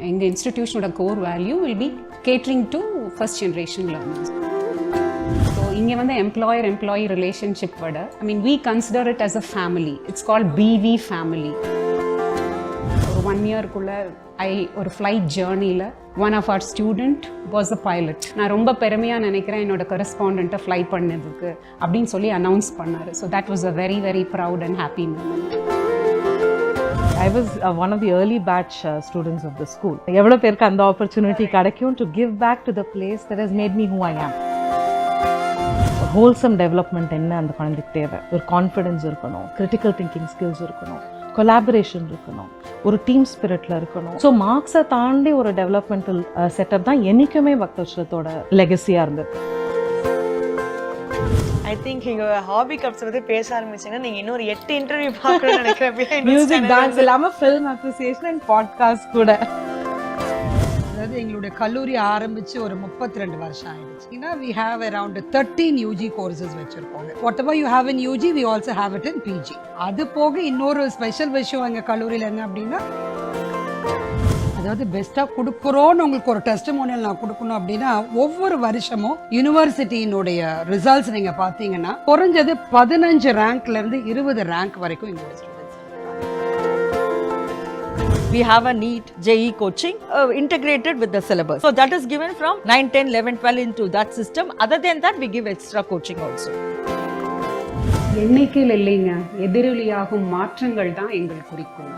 எங்கள் இன்ஸ்டிடியூஷனோட core value will be catering to first generation learners. So இங்கே வந்து எம்ப்ளாயி ரிலேஷன்ஷிப் விட we consider it as a family. It's called BV family. ஒரு 1 yearக்குள்ளே ஒரு flight ஜேர்னியில் one of our student was a pilot. நான் ரொம்ப பெருமையாக நினைக்கிறேன் என்னோட கரஸ்பாண்டண்ட்டை ஃப்ளை பண்ணதுக்கு அப்படின்னு சொல்லி அனௌன்ஸ் பண்ணார். So that was a very very proud and happy moment. I was one of the early batch students of the school. எவ்வளோ பேருக்கு அந்த ஆப்பர்ச்சுனிட்டி கிடைக்கும் to give back to the place that has made me who I am. Wholesome development என்ன அந்த குழந்தைக்கு தேவை? ஒரு confidence இருக்கணும், கிரிட்டிக்கல் திங்கிங் ஸ்கில்ஸ் இருக்கணும், கொலாபரேஷன் இருக்கணும், ஒரு டீம் ஸ்பிரிட்டில் இருக்கணும். ஸோ மார்க்ஸை தாண்டி ஒரு டெவலப்மெண்டல் செட்டப் தான் என்றைக்குமே பக்தவச்சலத்தோட லெகசியாக இருந்தது. ஐ திங்க் எங்கள் ஹாபி கப்ஸ் பற்றி பேச ஆரம்பிச்சிங்கன்னா நீங்கள் இன்னொரு 8 இன்டர்வியூ பார்க்கணும்னு நினைக்கிறேன். மியூசிக், டான்ஸ் இல்லாமல் ஃபில்ம் அசோசியேஷன் அண்ட் பாட்காஸ்ட் கூட. அதாவது எங்களுடைய கல்லூரி ஆரம்பிச்சு ஒரு 32 வருஷம் ஆயிடுச்சு. we have around 13 UG courses வச்சிருக்கோம். whatever you have in UG we also have it in PG. அது போக இன்னொரு ஸ்பெஷல் விஷயம் எங்க கல்லூரியில் என்ன அப்படின்னா, அதாவது பெஸ்ட்டாக கொடுக்குறோன்னு உங்களுக்கு ஒரு டெஸ்டிமோனியல் நான் கொடுக்கணும் அப்படின்னா, ஒவ்வொரு வருஷமும் யூனிவர்சிட்டியினுடைய ரிசல்ட்ஸ் நீங்கள் பார்த்தீங்கன்னா குறைஞ்சது 15 ரேங்க்லேருந்து 20 ரேங்க் வரைக்கும் எங்களுடைய students. We have a NEET JEE coaching integrated with the syllabus. So that is given from 9, 10, 11, 12 into that system. Other than that, we give extra coaching also. எண்ணிக்கையில் இல்லைங்க, எதிரொலியாகும் மாற்றங்கள் தான் எங்கள் குறிக்கோள்.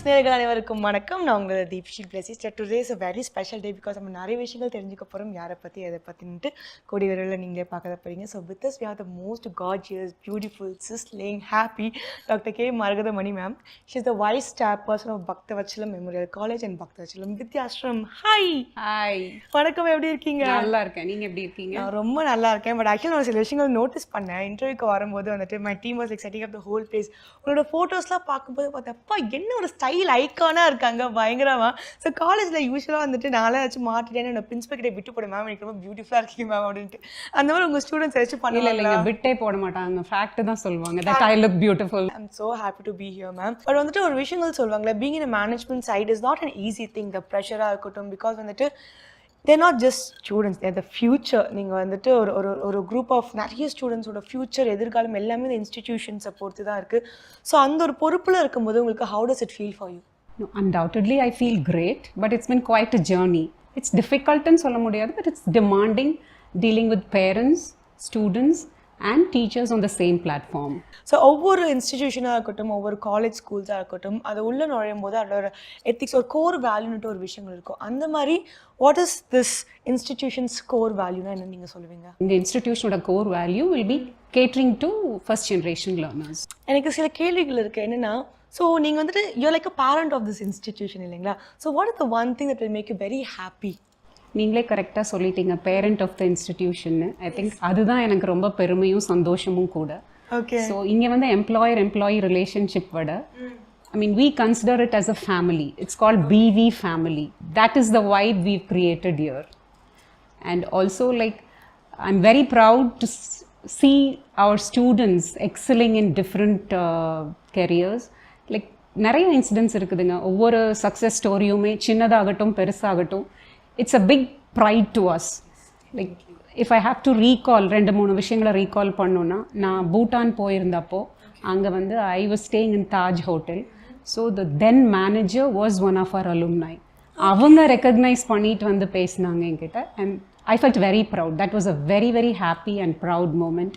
நேயர்கள் அனைவருக்கும் வணக்கம். நான் உங்களோட Deepshi Plessis. Today is a very special day because நம்ம நிறைய விஷயங்கள் தெரிஞ்சுக்க போகிறோம். யாரை பற்றி எதை பற்றின்ட்டு கூடிய விரைவில் நீங்களே பார்க்க போகிறீங்க. So with us we have the most gorgeous, beautiful, sizzling, happy doctor K Maragathamani ma'am. She is the vice chairperson of Bhaktavatsalam Memorial College and Bhaktavatsalam Vidyashram. Hi. வணக்கம், எப்படி இருக்கீங்க? நல்லா இருக்கேன், நீங்கள் எப்படி இருக்கீங்க? நான் ரொம்ப நல்லா இருக்கேன். பட் ஆக்சுவலி நான் சில விஷயங்கள் நோட்டீஸ் பண்ணேன். இன்டர்வியூக்கு வரும்போது வந்துட்டு my team was like setting up the whole place. உங்களோட ஃபோட்டோஸ்லாம் பார்க்கும்போது பார்த்தப்பா என்ன ஒரு ஸ்டைல் ஐக்கானாக இருக்காங்க, பயங்கரமாக. ஸோ காலேஜில் யூஸ்வலாக வந்துட்டு நானே ஏதாச்சும் மாட்டிட்டேன்னு என்னோட பிரின்சிபல் கிட்ட விட்டு போட, மேம் எனக்கு ரொம்ப பியூட்டிஃபுல்லாக இருக்கீங்க மேம் அப்படின்ட்டு. அந்த மாதிரி உங்கள் ஸ்டூடெண்ட்ஸ் ஏதாச்சும் பண்ணல? இல்லைங்க, விட்டே போட மாட்டாங்க, ஃபேக்ட் தான் சொல்லுவாங்க. That I look beautiful. I am so happy to be here ma'am. But வந்துட்டு ஒரு விஷயங்கள் சொல்லுவாங்களே, being in management side is not an easy thing. The ப்ரெஷராக இருக்கட்டும், பிகாஸ் வந்துட்டு they're not just students, they're the future. நீங்கள் வந்துட்டு ஒரு குரூப் ஆஃப் நிறைய ஸ்டூடெண்ட்ஸோட ஃபியூச்சர், எதிர்காலம் எல்லாமே இந்த இன்ஸ்டிடியூஷன்ஸை பொறுத்து தான் இருக்குது. ஸோ அந்த ஒரு பொறுப்பில் இருக்கும்போது உங்களுக்கு how does it feel for you? No, undoubtedly I feel great, but it's been quite a journey. It's difficult and சொல்ல முடியாது, but it's demanding dealing with parents, students and teachers on the same platform. So ஒவ்வொரு இன்ஸ்டிடியூஷனாக இருக்கட்டும், ஒவ்வொரு college ஸ்கூல்ஸாக இருக்கட்டும், அது உள்ளே நுழையும் போது அதோட எத்திக்ஸ், ஒரு கோர் வேல்யூன்ட்டு ஒரு விஷயங்கள் இருக்கும். அந்த மாதிரி what is this institution's core வேல்யூனா என்ன நீங்கள் சொல்லுவீங்க? இந்த இன்ஸ்டிடியூஷனோட core value will be catering to first generation learners. எனக்கு சில கேள்விகள் இருக்குது. என்னென்னா, ஸோ நீங்கள் வந்துட்டு you like a parent of this institution இல்லைங்களா? So what is the one thing that will make you very happy? நீங்களே கரெக்டாக சொல்லிட்டீங்க, பேரண்ட் ஆஃப் த இன்ஸ்டிடியூஷன்னு. ஐ திங்க் அதுதான் எனக்கு ரொம்ப பெருமையும் சந்தோஷமும் கூட. ஓகே. ஸோ இங்கே வந்து எம்ப்ளாயி ரிலேஷன்ஷிப் விட we consider it as a family. It's called BV family. That is the vibe we've created here. And also, like, I'm very proud to see our students excelling in different careers. Like, நிறைய incidents இருக்குதுங்க. ஒவ்வொரு success ஸ்டோரியுமே சின்னதாகட்டும் பெருசாகட்டும், it's a big pride to us. Like, if I have to recall 2-3 விஷயங்களை recall பண்ணோன்னா, நான் பூட்டான் போயிருந்தப்போ அங்கே வந்து I was staying in Taj Hotel. So the then manager was one of our alumni. அவங்க ரெக்கக்னைஸ் பண்ணிட்டு வந்து பேசினாங்க என்கிட்ட. And I felt very proud. That was a very, very happy and proud moment.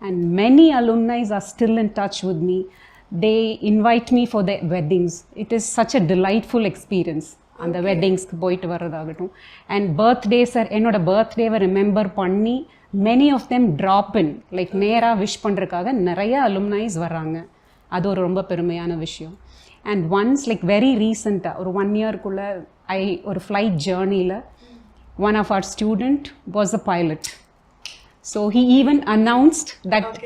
And many alumni are still in touch with me. They invite me for their weddings. It is such a delightful experience. அந்த வெட்டிங்ஸ்க்கு போயிட்டு வர்றதாகட்டும். And பர்த்டேஸை, என்னோட பர்த்டேவை remember பண்ணி many of them drop in, like நேராக wish பண்ணுறதுக்காக நிறைய அலும்னைஸ் வர்றாங்க. அது ஒரு ரொம்ப பெருமையான விஷயம். அண்ட் ஒன்ஸ் லைக் வெரி ரீசெண்டாக ஒரு 1 yearக்குள்ளே ஒரு ஃப்ளைட் ஜேர்னியில் one of our student was a pilot. So he even announced that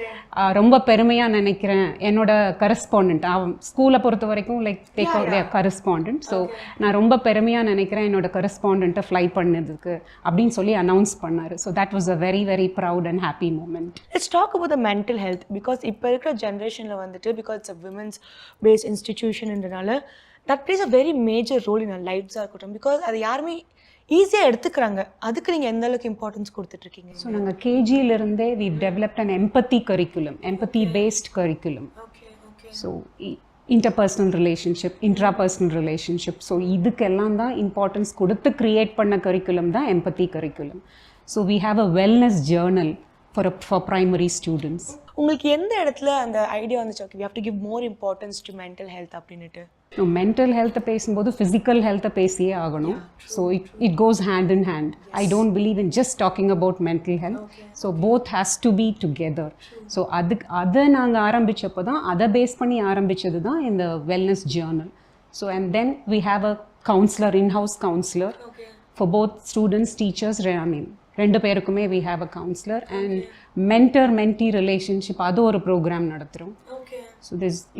ரொம்ப பெருமையாக நினைக்கிறேன் என்னோட கரஸ்பாண்டன்ட் அவன் ஸ்கூலை பொறுத்த வரைக்கும் லைக் டேக் கரஸ்பாண்டன்ட். ஸோ நான் ரொம்ப பெருமையாக நினைக்கிறேன் என்னோட கரஸ்பாண்டண்ட்டை ஃப்ளை பண்ணதுக்கு அப்படின்னு சொல்லி அனௌன்ஸ் பண்ணார். So that was a very very proud and happy moment. Let's talk about the mental health. Because இப்போ இருக்கிற ஜென்ரேஷனில் வந்துட்டு because it's a women's based இன்ஸ்டிடியூஷன்ன்றனால that plays a very major role in our லைஃப்ஸாக இருக்கட்டும். Because அது யாருமே ஈஸியாக எடுத்துக்கிறாங்க. அதுக்கு நீங்கள் எந்த அளவுக்கு இம்பார்ட்டன்ஸ் கொடுத்துட்ருக்கீங்க? ஸோ நாங்கள் கேஜியிலிருந்தே we developed an empathy curriculum, empathy based curriculum. So interpersonal relationship, intrapersonal relationship, so இதுக்கெல்லாம் தான் இம்பார்ட்டன்ஸ் கொடுத்து க்ரியேட் பண்ண கரிக்குலம் தான் empathy curriculum. So we have a wellness journal for primary students. உங்களுக்கு எந்த இடத்துல அந்த ஐடியா வந்துச்சு okay we have to give more importance to mental health அப்படின்ட்டு? மென்டல் ஹெல்த்தை பேசும்போது ஃபிசிக்கல் ஹெல்த்தை பேசியே ஆகணும். So it goes hand in hand. I don't believe in just talking about mental health. So both has to be together. So அதை நாங்கள் ஆரம்பித்தப்போ தான் அதை பேஸ் பண்ணி ஆரம்பித்தது தான் இந்த wellness journal. So and then we have a counsellor, inhouse counsellor for both students, teachers. I mean ரெண்டு பேருக்குமே we have a counsellor. And mentor mentee relationship அது ஒரு ப்ரோக்ராம் நடத்துகிறோம். ஸோ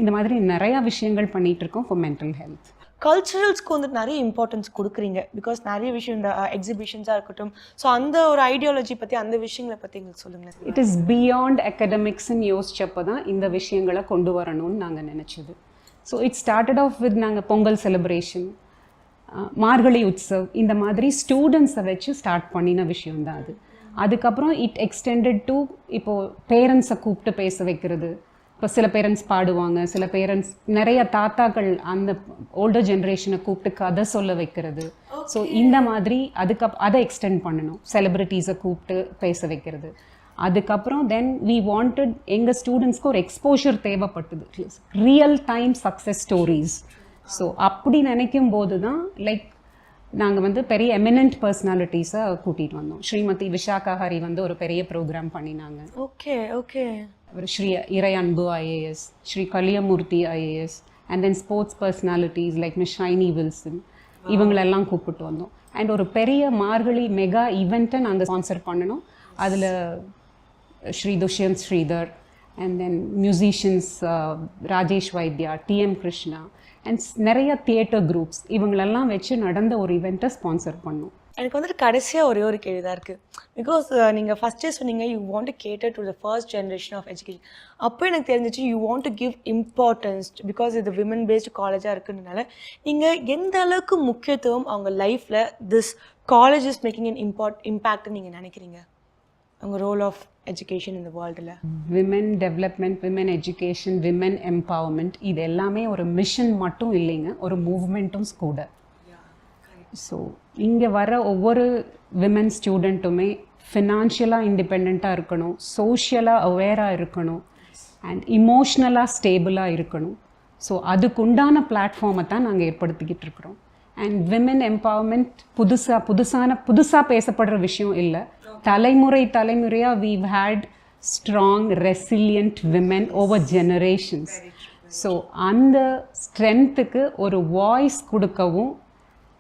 இந்த மாதிரி நிறையா விஷயங்கள் பண்ணிகிட்டு இருக்கோம் ஃபார் மென்டல் ஹெல்த். கல்ச்சுரல்ஸ்க்கு வந்துட்டு நிறைய இம்பார்ட்டன்ஸ் கொடுக்குறீங்க. பிகாஸ் நிறைய விஷயம் இந்த எக்ஸிபிஷன்ஸாக இருக்கட்டும். ஸோ அந்த ஒரு ஐடியாலஜி பற்றி அந்த விஷயங்களை பற்றி எங்களுக்கு சொல்லுங்கள். இட் இஸ் பியாண்ட் அகடமிக்ஸ்ன்னு யோசிச்சப்போ தான் இந்த விஷயங்களை கொண்டு வரணும்னு நாங்கள் நினச்சது. So it started off with நாங்கள் பொங்கல் செலிப்ரேஷன், மார்கழி உற்சவ், இந்த மாதிரி ஸ்டூடெண்ட்ஸை வச்சு ஸ்டார்ட் பண்ணின விஷயம்தான் அது. அதுக்கப்புறம் இட் எக்ஸ்டெண்டட் டு இப்போது பேரண்ட்ஸை கூப்பிட்டு பேச வைக்கிறது. இப்போ சில பேரண்ட்ஸ் பாடுவாங்க, சில பேரண்ட்ஸ் நிறைய தாத்தாக்கள் அந்த ஓல்டர் ஜென்ரேஷனை கூப்பிட்டு கதை சொல்ல வைக்கிறது. ஸோ இந்த மாதிரி அதை எக்ஸ்டெண்ட் பண்ணணும், செலிப்ரிட்டிஸை கூப்பிட்டு பேச வைக்கிறது. அதுக்கப்புறம் தென் வி வாண்டட் எங்கள் ஸ்டூடெண்ட்ஸ்க்கு ஒரு எக்ஸ்போஷர் தேவைப்பட்டது, real time success stories. So அப்படி நினைக்கும் போது தான் லைக் நாங்கள் வந்து பெரிய எமினன்ட் பர்சனாலிட்டிஸை கூட்டிகிட்டு வந்தோம். ஸ்ரீமதி விஷாகா ஹரி வந்து ஒரு பெரிய ப்ரோக்ராம் பண்ணினாங்க. Okay okay. ஒரு Shri Irai Anbu IAS, Shri Kaliyamoorthy IAS, and then sports personalities like miss Shiny Wilson, இவங்களெல்லாம் கூப்பிட்டு வந்தோம். அண்ட் ஒரு பெரிய மார்கழி மெகா ஈவெண்ட்டை நாங்கள் ஸ்பான்சர் பண்ணணும். அதில் Shri Dushyanth Sridhar, and then musicians Rajesh Vaidya, T M Krishna, and நிறைய தியேட்டர் குரூப்ஸ், இவங்களெல்லாம் வச்சு நடந்த ஒரு ஈவெண்ட்டை ஸ்பான்சர் பண்ணோம். எனக்கு வந்துட்டு கடைசியாக ஒரே ஒரு கேள்வி தான் இருக்குது. பிகாஸ் நீங்கள் ஃபஸ்ட்டே சொன்னீங்க you want to cater to the first generation of education. அப்போ எனக்கு தெரிஞ்சிச்சு you want to give importance because இது விமன் பேஸ்டு காலேஜாக இருக்குன்றனால நீங்கள் எந்த அளவுக்கு முக்கியத்துவம் அவங்க லைஃப்பில் this college is making an இம்பேக்ட்னு நீங்கள் நினைக்கிறீங்க, உங்கள் ரோல் ஆஃப் எஜுகேஷன் இந்த வேர்ல்டில்? Women development, women education, women empowerment, இது எல்லாமே ஒரு மிஷன் மட்டும் இல்லைங்க, ஒரு மூவ்மெண்ட்டும் கூட. ஸோ இங்கே வர ஒவ்வொரு விமென் ஸ்டூடெண்ட்டுமே ஃபினான்ஷியலாக இண்டிபெண்ட்டாக இருக்கணும், சோஷியலாக அவேராக இருக்கணும், அண்ட் இமோஷ்னலாக ஸ்டேபிளாக இருக்கணும். ஸோ அதுக்குண்டான பிளாட்ஃபார்மை தான் நாங்கள் ஏற்படுத்திக்கிட்டு இருக்கிறோம். அண்ட் விமென் எம்பவர்மெண்ட் புதுசாக பேசப்படுற விஷயம் இல்லை. தலைமுறையாக we've had strong resilient women over generations. So அந்த ஸ்ட்ரென்த்துக்கு ஒரு வாய்ஸ் கொடுக்கவும்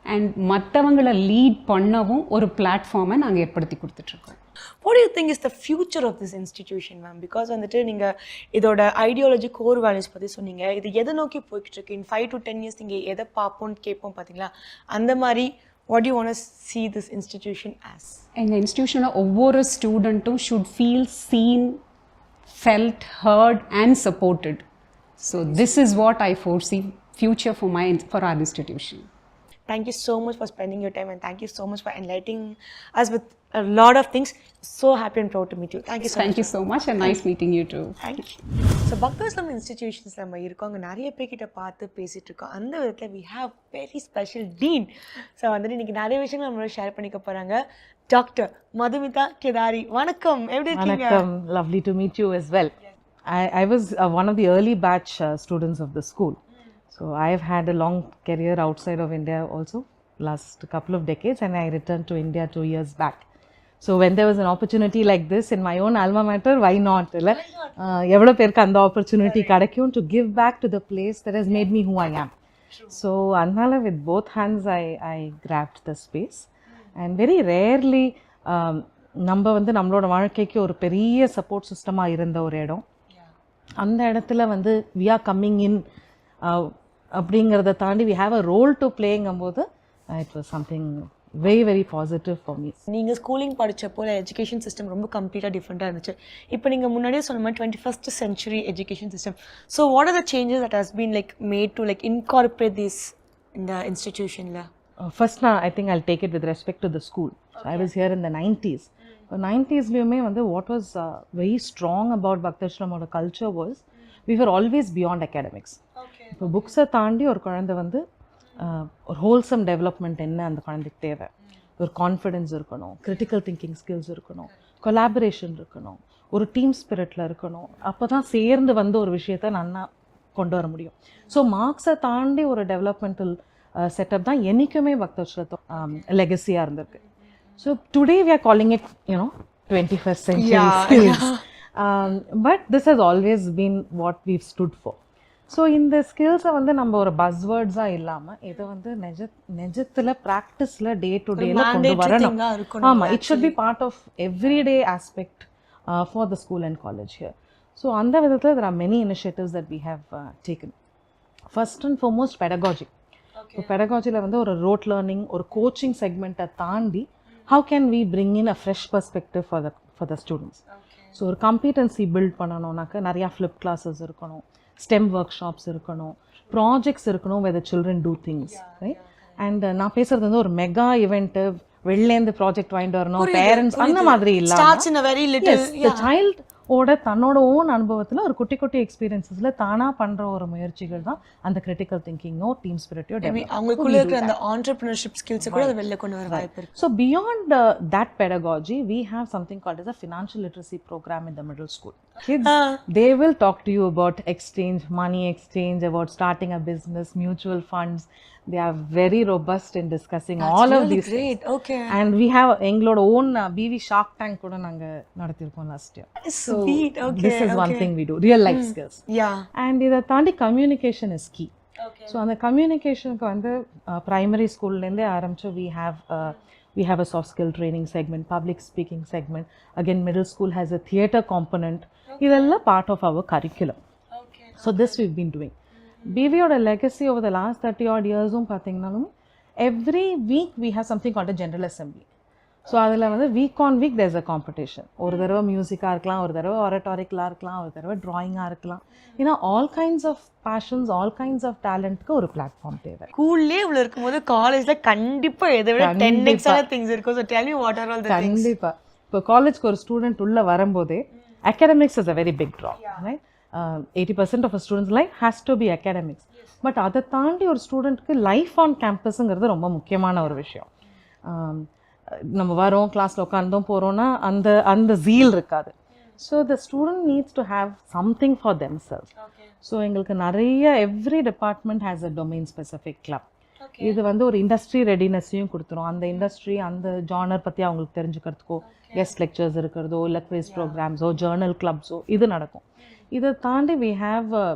அண்ட் மற்றவங்களை லீட் பண்ணவும் ஒரு பிளாட்ஃபார்மை நாங்கள் ஏற்படுத்தி கொடுத்துட்ருக்கோம். What do you think is the future of this institution, ma'am? Because வந்துட்டு நீங்கள் இதோட ஐடியாலஜி கோர் வேல்யூஸ் பற்றி சொன்னீங்க. இது எதை நோக்கி போய்கிட்டு இருக்கு? இன் 5 to 10 years நீங்கள் எதை பார்ப்போம்னு கேட்போம் பார்த்தீங்களா? அந்த மாதிரி what do you want to see this institution as? எங்கள் இன்ஸ்டிடியூஷனில் ஒவ்வொரு ஸ்டூடெண்ட்டும் should feel seen, felt, heard and supported. So this is what I foresee future for our institution. Thank you so much for spending your time and thank you so much for enlightening us with a lot of things. So happy and proud to meet you. Thank you so much. Thank you so much and nice meeting you too. Thank you. So Bhaktavatsalam institutions நம்ம இருக்கோம், அங்கே நிறைய பேர்கிட்ட பார்த்து பேசிகிட்டு இருக்கோம். அந்த விதத்தில் we have very special dean. So வந்துட்டு இன்றைக்கி நிறைய விஷயங்கள் நம்மளோட ஷேர் பண்ணிக்க போகிறாங்க. டாக்டர் மதுமிதா கேதாரி, வணக்கம், எப்படி இருக்கீங்க? வணக்கம், lovely to meet you as well. I was one of the early batch students of the school. So I have had a long career outside of India also, last couple of decades, and I returned to India 2 years back. So when there was an opportunity like this in my own alma mater, why not? Evlo perku and opportunity kadaikum to give back to the place that has made me who I am. So annala with both hands I grabbed the space, and very rarely நம்ம வந்து நம்மளோட வாழ்க்கைக்கு ஒரு பெரிய support சிஸ்டமாக இருந்த ஒரு இடம். அந்த இடத்துல வந்து வி ஆர் கம்மிங் இன் அப்படிங்கிறத தாண்டி we have a role to பிளேங்கும்போது it was something very very positive for me. நீங்கள் ஸ்கூலிங் படித்தப்போ எஜுகேஷன் சிஸ்டம் ரொம்ப கம்ப்ளீட்டாக டிஃப்ரெண்ட்டாக இருந்துச்சு. இப்போ நீங்கள் முன்னாடியே சொன்ன மாதிரி 21st century education system. So what are the changes that has been like made to like incorporate this இந்த இன்ஸ்டிடியூஷனில்? First, I think I'll take it with respect to the school. So I was here in the 90s. The 90s வந்து what was very strong about பக்தர்ஷனமோட culture was we were always beyond academics. இப்போ புக்ஸை தாண்டி ஒரு குழந்தை வந்து ஒரு wholesome development என்ன அந்த குழந்தைக்கு தேவை, ஒரு கான்ஃபிடென்ஸ் இருக்கணும், கிரிட்டிக்கல் திங்கிங் ஸ்கில்ஸ் இருக்கணும், கொலாபரேஷன் இருக்கணும், ஒரு டீம் ஸ்பிரிட்டில் இருக்கணும். அப்போ தான் சேர்ந்து வந்து ஒரு விஷயத்தை நன்னா கொண்டு வர முடியும். ஸோ மார்க்ஸை தாண்டி ஒரு டெவலப்மெண்டல் செட்டப் தான் என்றைக்குமே பக்தர்ஷனத்தோ லெகசியாக இருந்திருக்கு. So today we are calling it 21st century skills. But this has always been what we've stood for. So இந்த ஸ்கில்ஸை வந்து நம்ம ஒரு பஸ்வேர்ட்ஸாக இல்லாமல் இதை வந்து நிஜத்தில் ப்ராக்டிஸில் டே டு டேல கொண்டு வரணும். ஆமாம், it should be part of everyday aspect for the school and college here. So அந்த விதத்தில் there are many initiatives that we have taken. First and foremost pedagogy. இப்போ பெடகாஜியில் வந்து ஒரு ரோட் லேர்னிங், ஒரு கோச்சிங் செக்மெண்ட்டை தாண்டி how can we bring in a fresh perspective for the students. So ஒரு competency build பண்ணணும்னாக்க நிறையா flip classes இருக்கணும், stem work shops இருக்கணும், projects இருக்கணும் where the children do things, right? And நான் பேசுகிறது வந்து ஒரு மெகா இவெண்ட்டு வெளிலேருந்து ப்ராஜெக்ட் வாங்கிட்டு வரணும், பேரண்ட்ஸ் அந்த மாதிரி இல்லாமல் சைல்ட் ஓட தன்னோட ஓன் அனுபவத்தில் ஒரு குட்டி குட்டி எக்ஸ்பீரியன்ஸஸில் தானாக பண்ணுற ஒரு முயற்சிகள் தான் அந்த கிரிட்டிக்கல் திங்கிங்கோ டீம் ஸ்பிரிட்டோ அவங்களுக்குள்ள இருக்கிற அந்த ஆண்டர்பிரினர்ஷிப் ஸ்கில்ஸ் கூட வெளில கொண்டு வர வாய்ப்பு இருக்கு. So beyond that pedagogy we have something called as a financial literacy program in the middle school. Kids, they will talk to you about exchange, money exchange, about starting a business, mutual funds. They are very robust in discussing all of these things. Okay. And we have எங்களோட own BV Shark Tank கூட நாங்க நடத்திருக்கோம் last year. Sweet. Okay. This is one thing we do, real life skills. Yeah. And இதை தாண்டி communication is key. So அந்த கம்யூனிகேஷனுக்கு வந்து primary ஸ்கூல்லேருந்தே ஆரம்பிச்சு we have a soft skill training segment, public speaking segment. Again, middle school has a theatre component. இதெல்லாம் part of our curriculum. So this we've been doing. BVயோட legacy over the last 30 odd yearsum பார்த்தீங்கன்னாலும் every week we have something called a general assembly. So அதில் வந்து week on week there's a competition. ஒரு தடவை மியூசிக்காக இருக்கலாம், ஒரு தடவை ஆரட்டாரிக்கலாக இருக்கலாம், ஒரு தடவை ட்ராயிங்காக இருக்கலாம். ஏன்னா all kinds of passions, all kinds of டேலண்ட்க்கு ஒரு பிளாட்ஃபார்ம் தேவை. ஸ்கூல்லே இவ்வளோ இருக்கும்போது காலேஜில் கண்டிப்பாக எதை விட 10x திங்ஸ் இருக்கும். So tell me what are all the things. கண்டிப்பாக இப்போ காலேஜ்க்கு ஒரு ஸ்டூடெண்ட் உள்ளே வரும்போதே academics is a very big draw, right? 80% of a student's life has to be academics. But அதை தாண்டி ஒரு ஸ்டூடெண்ட்க்கு லைஃப் ஆன் கேம்பஸுங்கிறது ரொம்ப முக்கியமான ஒரு விஷயம். நம்ம வரோம், கிளாஸில் உட்காந்தோம் போகிறோன்னா அந்த ஜீல் இருக்காது. So the student needs to have something for themselves. So எங்களுக்கு நிறைய every department has a domain specific club. இது வந்து ஒரு இண்டஸ்ட்ரி ரெடினஸையும் கொடுத்துரும். அந்த இண்டஸ்ட்ரி அந்த ஜானர் பற்றி அவங்களுக்கு தெரிஞ்சுக்கிறதுக்கோ, கெஸ்ட் லெக்சர்ஸ் இருக்கிறதோ, இல்லை குவிஸ் ப்ரோக்ராம்ஸோ, ஜேர்னல் கிளப்ஸோ இது நடக்கும். இதை தாண்டி we have a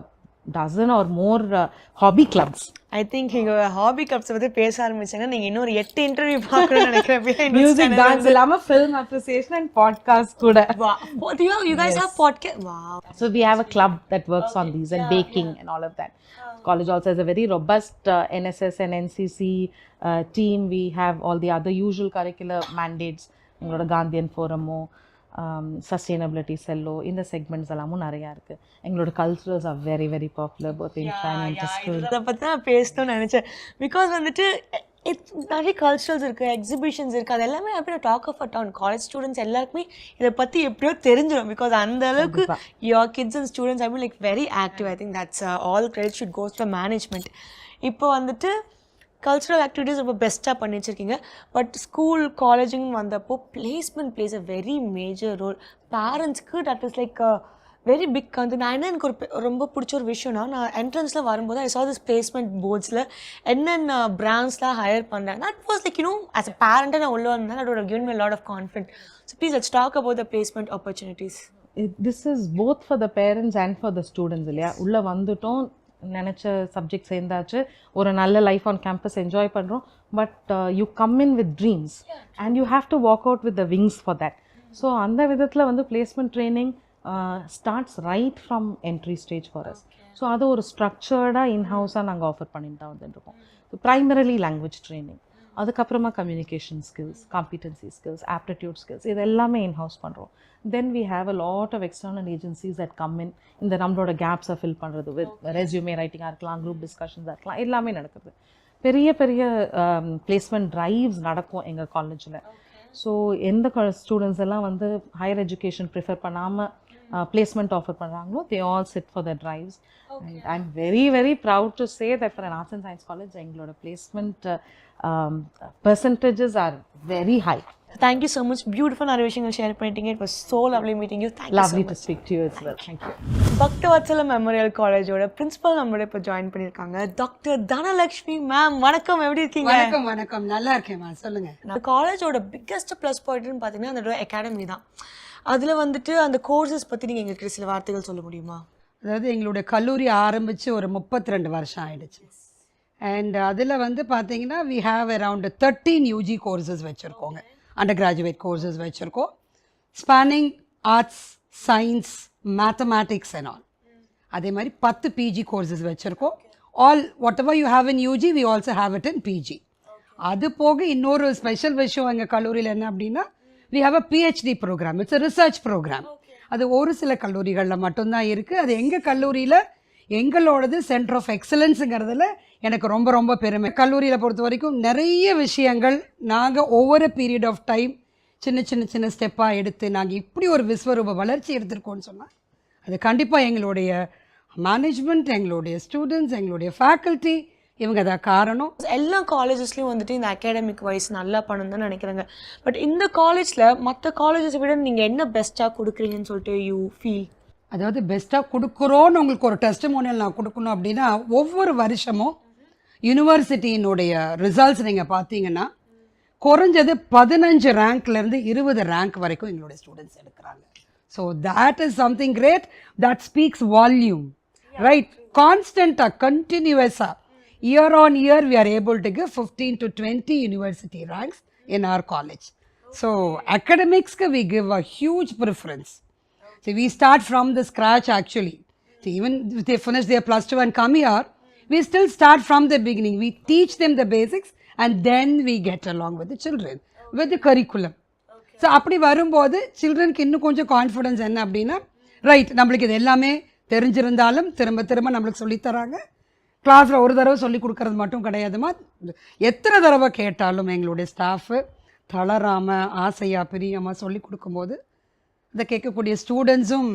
dozen or more hobby clubs. I think நீங்க ஹாபி கிளப்ஸ் பத்தி பேச ஆரம்பிச்சீங்கன்னா நீங்க இன்னொரு 8 இன்டர்வியூ பார்க்கணும்னு நினைக்கிறேன். மியூசிக், டான்ஸ் இல்லாம film appreciation and podcast கூட. Wow. You guys have podcast? Wow. So we have a club that works on these and baking and all of that. College also has a very robust NSS and NCC team. We have all the other usual curricular mandates. எங்களோட Gandhian ஃபோரமோ, sustainability Cello, இந்த segments எல்லாமும் நிறையா இருக்குது. எங்களோட culturals are very very popular both in fine. அதை பற்றி நான் பேசணும்னு நினச்சேன். பிகாஸ் வந்துட்டு நிறைய கல்ச்சுரல்ஸ் இருக்குது, எக்ஸிபிஷன்ஸ் இருக்குது, அது எல்லாமே அப்படி talk of a town. College students எல்லாருக்குமே இதை பற்றி எப்படியோ தெரிஞ்சிடும். பிகாஸ் அந்த அளவுக்கு your kids and students I mean like very active. I think that's all credit should goes to management. இப்போ வந்துட்டு கல்ச்சுரல் ஆக்டிவிட்டீஸ் ரொம்ப பெஸ்ட்டாக பண்ணி வச்சுருக்கீங்க. பட் ஸ்கூல் காலேஜுன்னு வந்தப்போ placement plays a very major role. பேரண்ட்ஸ்க்கு that is like a very big வந்து நான் என்ன எனக்கு ரொம்ப பிடிச்ச ஒரு விஷயம்னா, நான் என்ட்ரன்ஸில் வரும்போது ஐ சா திஸ் பிளேஸ்மெண்ட் போர்ட்ஸில் என்னென்ன பிராண்ட்ஸ்லாம் ஹையர் பண்ணுறேன். That was like as a பேரண்ட்டாக நான் உள்ள வந்தேன். தட் would have given me a lot of confidence. So please let's talk about the placement opportunities. This is both for the parents and for the students இல்லையா. உள்ளே வந்துட்டோம், நினச்ச subject சேர்ந்தாச்சு, ஒரு நல்ல லைஃப் ஆன் கேம்பஸ் என்ஜாய் பண்ணுறோம். But you come in with dreams and you have to walk out with the wings for that. So அந்த விதத்தில் வந்து placement training starts right from entry stage for us. So அது ஒரு ஸ்ட்ரக்சர்டாக இன்ஹவுஸாக நாங்கள் ஆஃபர் பண்ணிட்டு தான் வந்துட்டுருக்கோம். ஸோ ப்ரைமரலி லாங்குவேஜ் ட்ரைனிங், அதுக்கப்புறமா communication skills, competency skills, aptitude skills, இது எல்லாமே இன்ஹவுஸ் பண்ணுறோம். Then we have a lot of external agencies that come in இந்த நம்மளோட கேப்ஸை ஃபில் பண்ணுறது வித் ரெஸ்யூமே ரைட்டிங்காக இருக்கலாம், குரூப் டிஸ்கஷன்ஸாக இருக்கலாம், எல்லாமே நடக்குது. பெரிய பெரிய பிளேஸ்மெண்ட் ட்ரைவ்ஸ் நடக்கும் எங்கள் காலேஜில். ஸோ எந்த ஸ்டூடெண்ட்ஸ் எல்லாம் வந்து ஹையர் எஜுகேஷன் ப்ரிஃபர் பண்ணாமல் placement offer பண்ணுறாங்களோ they all sit for their drives. And I'm very very proud to say that for an arts and science college எங்களோட placement percentages are very high. Thank you so much. Beautiful நிறைய விஷயங்கள் share பண்ணிட்டீங்க. It was so lovely meeting you. Thank you Lovely so to much. speak to you as well. Thank you. Bhaktavatsala memorial காலேஜோட principal நம்மளோட இப்போ join பண்ணியிருக்காங்க doctor Dhanalakshmi ma'am. வணக்கம், எப்படி இருக்கீங்க? வணக்கம் வணக்கம், நல்லா இருக்கேம்மா, சொல்லுங்க. நான் காலேஜோட பிக்கெஸ்ட் ப்ளஸ் பாயிண்ட்னு பார்த்தீங்கன்னா அதோட அகாடமி தான். அதில் வந்துட்டு அந்த கோர்சஸ் பற்றி நீங்கள் எங்களுக்கு சில வார்த்தைகள் சொல்ல முடியுமா? அதாவது எங்களுடைய கல்லூரி ஆரம்பித்து ஒரு 32 வருஷம் ஆயிடுச்சு. அண்ட் அதில் வந்து பார்த்தீங்கன்னா we have around 13 UG courses வச்சுருக்கோங்க, அண்டர் கிராஜுவேட் கோர்சஸ் வச்சுருக்கோம், spanning arts, science, mathematics and all. அதே மாதிரி 10 பிஜி கோர்சஸ் வச்சுருக்கோம். All whatever you have in UG we also have it in PG. அது போக இன்னொரு ஸ்பெஷல் விஷயம் எங்கள் கல்லூரியில் என்ன அப்படின்னா we have a PhD program. It's a research program. அது ஒரு சில கல்லூரிகளில் மட்டும்தான் இருக்குது. அது எங்கள் கல்லூரியில் எங்களோடது சென்டர் ஆஃப் எக்ஸலன்ஸுங்கிறதுல எனக்கு ரொம்ப ரொம்ப பெருமை. கல்லூரியில் பொறுத்த வரைக்கும் நிறைய விஷயங்கள் நாங்கள் ஒவ்வொரு பீரியட் ஆஃப் டைம் சின்ன சின்ன சின்ன ஸ்டெப்பாக எடுத்து நாங்கள் இப்படி ஒரு விஸ்வரூப வளர்ச்சி எடுத்திருக்கோம்னு சொன்னால் அது கண்டிப்பாக எங்களுடைய மேனேஜ்மெண்ட், எங்களுடைய ஸ்டூடெண்ட்ஸ், எங்களுடைய ஃபேக்கல்ட்டி, இவங்க தான் காரணம். எல்லா காலேஜஸ்லையும் வந்துட்டு இந்த அகாடமிக் வைஸ் நல்லா பண்ணணும் தான் நினைக்கிறாங்க. பட் இந்த காலேஜில் மற்ற காலேஜஸை விட நீங்கள் என்ன பெஸ்ட்டாக கொடுக்குறீங்கன்னு சொல்லிட்டு யூ ஃபீல்? அதாவது பெஸ்ட்டாக கொடுக்குறோன்னு உங்களுக்கு ஒரு டெஸ்டிமோனியல் நான் கொடுக்கணும் அப்படின்னா, ஒவ்வொரு வருஷமும் யூனிவர்சிட்டியினுடைய ரிசல்ட்ஸ் நீங்கள் பார்த்தீங்கன்னா குறைஞ்சது 15 ரேங்க்லேருந்து 20 ரேங்க் வரைக்கும் எங்களுடைய ஸ்டூடெண்ட்ஸ் எடுக்கிறாங்க. So that is something great, that speaks volume, right? கான்ஸ்டண்ட்டாக கண்டினியூஸாக year on year we are able to give 15 to 20 university ranks in our college. So academics we give a huge preference. So we start from the scratch actually. So even if they finish their plus 2 and come here, we still start from the beginning. We teach them the basics and then we get along with the children with the curriculum. So அப்படி வரும்போது சில்ட்ரனுக்கு இன்னும் கொஞ்சம் confidence என்ன அப்படின்னா, right, நம்மளுக்கு இது எல்லாமே தெரிஞ்சிருந்தாலும் திரும்ப திரும்ப நம்மளுக்கு சொல்லித்தராங்க. கிளாஸில் ஒரு தடவை சொல்லி கொடுக்கறது மட்டும் கிடையாதுமா, எத்தனை தடவை கேட்டாலும் எங்களுடைய ஸ்டாஃபு தளராமல் ஆசையாக பிரியமாக சொல்லி கொடுக்கும்போது இதை கேட்கக்கூடிய ஸ்டூடெண்ட்ஸும்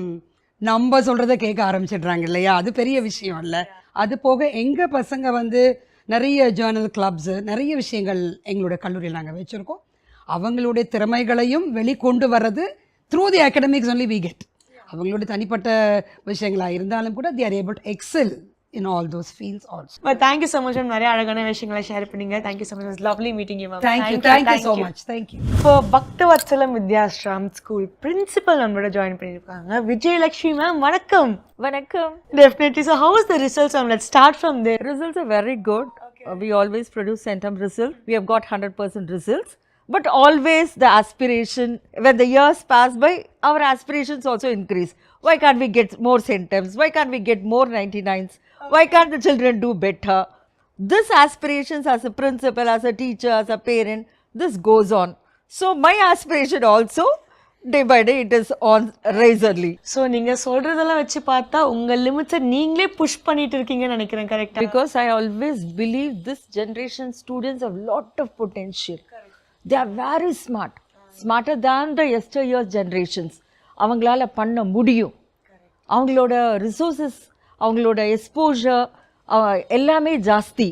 நம்ம சொல்கிறத கேட்க ஆரம்பிச்சிடுறாங்க இல்லையா? அது பெரிய விஷயம் இல்லை. அது போக எங்கள் பசங்க வந்து நிறைய ஜேர்னல் கிளப்ஸு, நிறைய விஷயங்கள் எங்களுடைய கல்லூரியில் நாங்கள் வச்சுருக்கோம். அவங்களுடைய திறமைகளையும் வெளிக்கொண்டு வர்றது through the academics only we get. அவங்களுடைய தனிப்பட்ட விஷயங்களாக இருந்தாலும் கூட they are able to excel in all those fields also. But thank you so much ma'am, நிறைய அழகான விஷயங்களை ஷேர் பண்ணீங்க. Thank you so much. It was lovely meeting you ma'am. Thank you so much. Thank you. இப்போ Bhaktavatsalam Vidyashram school principal நம்மளோட join பண்ணியிருக்காங்க Vijayalakshmi ma'am. வணக்கம். Vanakkam. Definitely. So how is the results ma'am? Let's start from there. Results are very good. We always produce centum results. We have got 100% results. But always the aspiration, when the years pass by, our aspirations also increase. Why can't we get more centums? Why can't we get more 99s? Why can't the children do better? This aspirations as a principal, as a teacher, as a parent, this goes on. So my aspiration also, day by day, it is on razorly. So நீங்க சொல்றதெல்லாம் வச்சு பார்த்தா உங்க லிமிட்ஸை நீங்களே push பண்ணிட்டு இருக்கீங்கன்னு நினைக்கிறேன். கரெக்டா? Because I always believe this generation students have lot of potential. They are very smart, smarter than the yesteryear's generations. அவங்களால பண்ண முடியும். அவங்களோட ரிசோர்ஸஸ், அவங்களோட எக்ஸ்போஷர் எல்லாமே ஜாஸ்தி.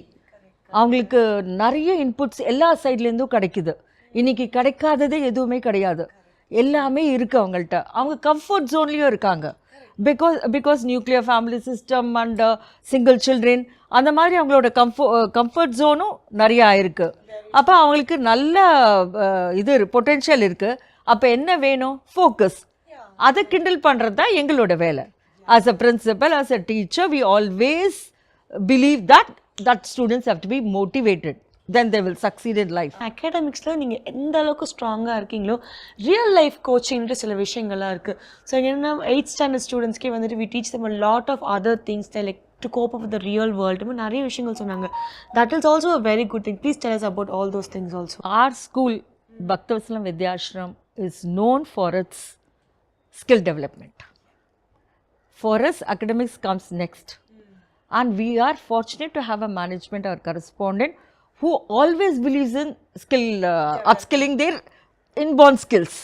அவங்களுக்கு நிறைய இன்புட்ஸ் எல்லா சைட்லேருந்தும் கிடைக்குது. இன்றைக்கி கிடைக்காததே எதுவுமே கிடையாது, எல்லாமே இருக்குது அவங்கள்ட்ட. அவங்க கம்ஃபர்ட் ஜோன்லேயும் இருக்காங்க. Because nuclear family system and single children, அந்த மாதிரி அவங்களோட கம்ஃபர்ட் ஜோனும் நிறையா இருக்குது. அப்போ அவங்களுக்கு நல்ல இது பொட்டென்ஷியல் இருக்குது. அப்போ என்ன வேணும்? ஃபோக்கஸ். அதை கிண்டல் பண்ணுறது தான் எங்களோட வேலை. As a principal, as a teacher, we always believe that students have to be motivated. then they will succeed in life. அகாடமிக்ஸில் நீங்கள் எந்த அளவுக்கு ஸ்ட்ராங்காக இருக்கீங்களோ ரியல் லைஃப் கோச்சிங்ட்டு சில விஷயங்கள்லாம் இருக்குது. ஸோ என்னென்னா 8th ஸ்டாண்டர்ட் ஸ்டூடெண்ட்ஸ்க்கே வந்துட்டு we teach them a lot of other things like to cope up with the real world. நிறைய விஷயங்கள் சொன்னாங்க. That is also a very good thing. Please tell us about all those things also. Our school, Bhaktavasalam Vidyashram, is known for its skill development. For us, academics comes next. And we are fortunate to have a management or correspondent who always believes in skill, upskilling their inborn skills.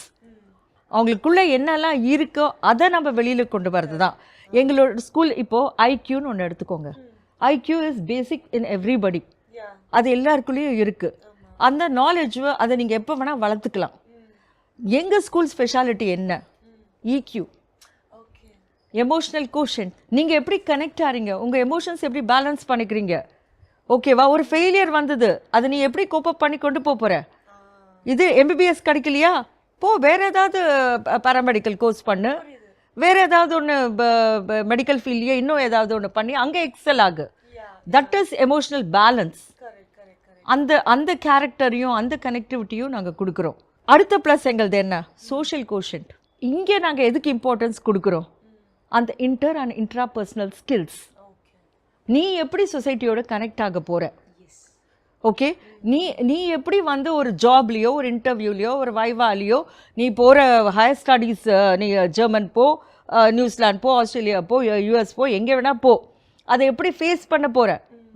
அவங்களுக்குள்ள என்னெல்லாம் இருக்கோ அதை நம்ம வெளியில் கொண்டு வரது தான் எங்களோட ஸ்கூல். இப்போது ஐக்யூன்னு ஒன்று எடுத்துக்கோங்க. IQ is basic in everybody. அது எல்லாருக்குள்ளேயும் இருக்குது. அந்த நாலேஜ் அதை நீங்கள் எப்போ வேணால் வளர்த்துக்கலாம். எங்கள் ஸ்கூல் ஸ்பெஷாலிட்டி என்ன? EQ, emotional quotient. நீங்கள் எப்படி கனெக்ட் ஆகிறீங்க, உங்கள் எமோஷன்ஸ் எப்படி பேலன்ஸ் பண்ணிக்கிறீங்க, ஓகேவா? ஒரு ஃபெயிலியர் வந்தது, அதை நீ எப்படி கோப்பப் பண்ணி கொண்டு போகிற? இது MBBS கிடைக்கலையா, போ வேறு ஏதாவது பேராமெடிக்கல் கோர்ஸ் பண்ணு, வேறு ஏதாவது ஒன்று மெடிக்கல் ஃபீல்ட்லேயே இன்னும் ஏதாவது ஒன்று பண்ணி அங்கே எக்ஸல் ஆகு. That is emotional balance. அந்த கேரக்டரையும் அந்த கனெக்டிவிட்டியும் நாங்கள் கொடுக்குறோம். அடுத்த ப்ளஸ் எங்களது என்ன? Social quotient. இங்கே நாங்கள் எதுக்கு இம்பார்ட்டன்ஸ் கொடுக்குறோம்? அந்த இன்டர் அண்ட் இன்ட்ராபர்சனல் ஸ்கில்ஸ். நீ எப்படி சொசைட்டியோட கனெக்ட் ஆக போகிற, ஓகே? நீ எப்படி வந்து ஒரு ஜாப்லேயோ ஒரு இன்டர்வியூலையோ ஒரு வைவாலேயோ நீ போகிற ஹையர் ஸ்டடீஸ், நீ ஜெர்மன் போ, நியூசிலாந்து போ, ஆஸ்திரேலியா போ, US போ, எங்கே வேணால் போ, அதை எப்படி ஃபேஸ் பண்ண போகிற?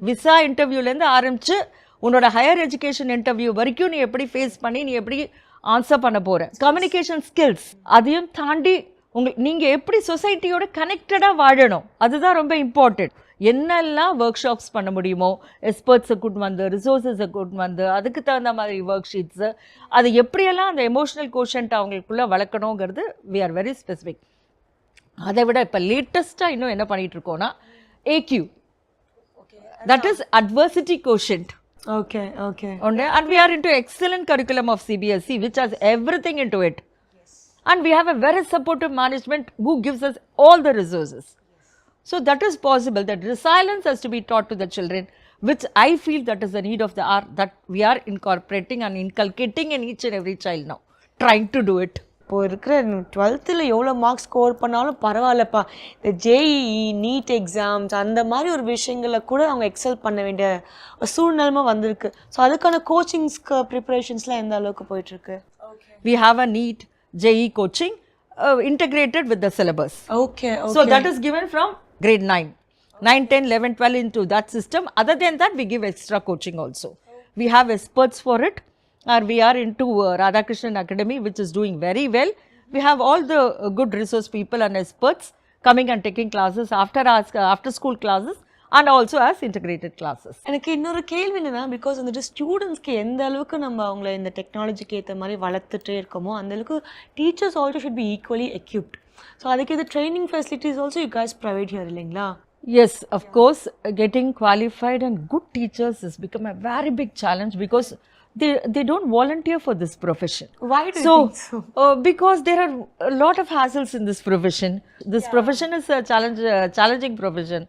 விசா இன்டர்வியூலேருந்து ஆரம்பித்து உன்னோட ஹையர் எஜுகேஷன் இன்டர்வியூ வரைக்கும் நீ எப்படி ஃபேஸ் பண்ணி நீ எப்படி ஆன்சர் பண்ண போகிற? Communication skills. அதையும் தாண்டி நீங்கள் எப்படி சொசைட்டியோட கனெக்டடாக வாழணும், அதுதான் ரொம்ப இம்பார்ட்டண்ட். என்னெல்லாம் ஒர்க் ஷாப்ஸ் பண்ண முடியுமோ, எக்ஸ்பர்ட்ஸை கூட்டு வந்து, ரிசோர்ஸஸை கூட்டு வந்து, அதுக்கு தகுந்த மாதிரி ஒர்க் ஷீட்ஸு, அது எப்படியெல்லாம் அந்த எமோஷ்னல் கோஷன்ட் அவங்களுக்குள்ளே வளர்க்கணுங்கிறது வி ஆர் வெரி ஸ்பெசிஃபிக். அதை விட இப்போ லேட்டஸ்ட்டாக இன்னும் என்ன பண்ணிகிட்டு இருக்கோன்னா AQ, that is adversity quotient. Okay. And we are into excellent curriculum of CBSE which has everything into it. And we have a very supportive management who gives us all the resources. So that is possible. That resilience has to be taught to the children, which I feel that is the need of the hour, that we are incorporating and inculcating in each and every child now, trying to do it. இப்போ இருக்கிற 12th எவ்வளோ marks score பண்ணாலும் பரவாயில்லப்பா, இந்த JEE NEET exams அந்த மாதிரி ஒரு விஷயங்களில் கூட அவங்க எக்ஸல் பண்ண வேண்டிய ஒரு சூழ்நிலைமை வந்திருக்கு. ஸோ அதுக்கான கோச்சிங்ஸ்க்கு ப்ரிப்பரேஷன்ஸ்லாம் எந்த அளவுக்கு போயிட்டுருக்கு? We have a NEET JEE coaching integrated with the syllabus. Okay. So that is given from grade 9, 10, 11, 12 into that system. Other than that, we give extra coaching also. We have experts for it. We are into Radhakrishnan Academy, which is doing very well. We have all the good resource people and experts coming and taking classes after school classes and also as integrated classes. எனக்கு இன்னொரு கேள்வி என்னன்னா, because வந்துட்டு ஸ்டூடெண்ட்ஸ்க்கு எந்த அளவுக்கு நம்ம அவங்கள இந்த டெக்னாலஜிக்கு ஏற்ற மாதிரி வளர்த்துட்டே இருக்கோமோ அந்த அளவுக்கு teachers also should be equally equipped. So அதுக்கு இது training facilities also you guys provide here இல்லைங்களா? Yes, of course, getting qualified and good teachers has become a very big challenge because they don't volunteer for this profession. Why do you think so? Because there are a lot of hassles in this profession. This profession is a challenging profession.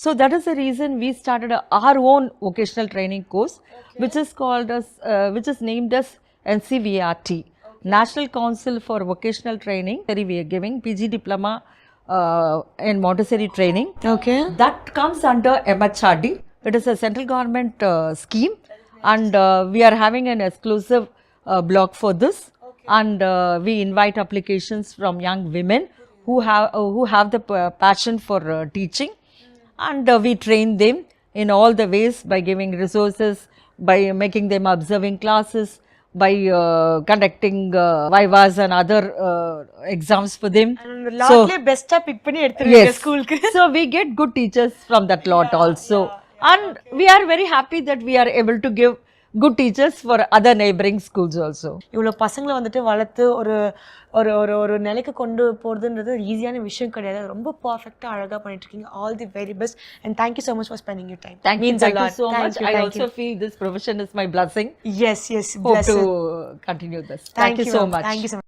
So that is the reason we started our own vocational training course, which is called as, which is named as NCVRT, National Council for Vocational Training. We are giving PG diploma in Montessori training. Okay. That comes under MHRD. It is a central government scheme. And we are having an exclusive block for this. And we invite applications from young women who have the passion for teaching. And we train them in all the ways by giving resources, by making them observing classes, by conducting vivas and other exams for them. And லாட்ல பெஸ்டா big பண்ணி எடுத்துருவீங்க ஸ்கூலுக்கு. So we get good teachers from that lot also. And we are very happy that we are able to give good teachers for other neighboring schools also. இவ்வளோ பசங்களை வந்துட்டு வளர்த்து ஒரு ஒரு ஒரு ஒரு நிலைக்கு கொண்டு போகிறதுன்றது ஈஸியான விஷயம் கிடையாது. ரொம்ப பர்ஃபெக்டாக அழகாக பண்ணிட்டு இருக்கீங்க. All the very best and thank you so much for spending your time. Thank you so much. I also feel this profession is my blessing. Yes. Hope to continue this. Thank you so much. Thank you so much.